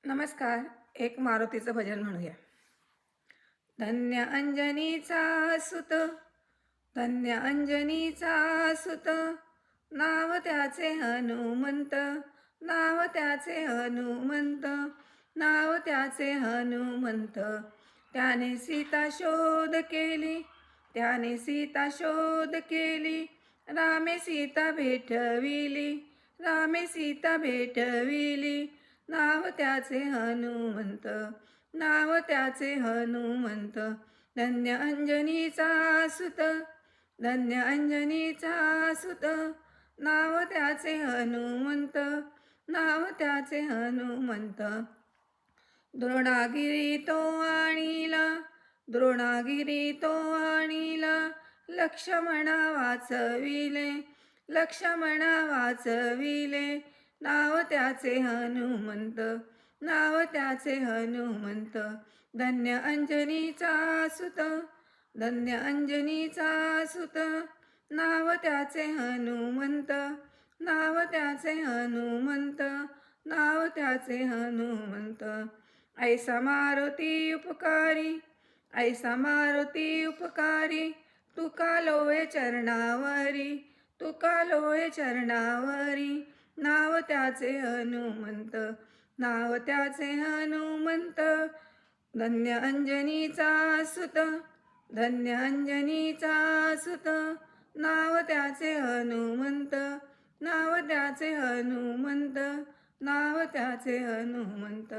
नमस्कार. एक मारुतीचं भजन म्हणूया. धन्य अंजनीचा सुत, धन्य अंजनीचा सुत, नाव त्याचे हनुमंत, नाव त्याचे हनुमंत, नाव त्याचे हनुमंत. त्याने सीता शोध केली, त्याने सीता शोध केली, रामे सीता भेटविली, रामे सीता भेटविली. नाव त्याचे हनुमंत, नाव त्याचे हनुमंत. धन्य अंजनीचा सुत, धन्य अंजनीचा सुत, नाव त्याचे हनुमंत, नाव त्याचे हनुमंत. द्रोणागिरी तो आणीला, द्रोणागिरी तो आणीला, लक्ष्मणा वाचविले, लक्ष्मणा वाचविले. नाव त्याचे हनुमंत, नाव त्याचे हनुमंत. धन्य अंजनीचा सुत, धन्य अंजनीचा सुत, नाव त्याचे हनुमंत, नाव त्याचे हनुमंत, नाव त्याचे हनुमंत. ऐसा मारुती उपकारी, ऐसा मारुती उपकारी, तुका लोळे चरणावरी, तुका लोळे चरणावरी. नाव त्याचे हनुमंत, नाव त्याचे हनुमंत. धन्य अंजनीचा सुत, धन्य अंजनीचा सुत, नाव त्याचे हनुमंत, नाव त्याचे हनुमंत, नाव त्याचे हनुमंत.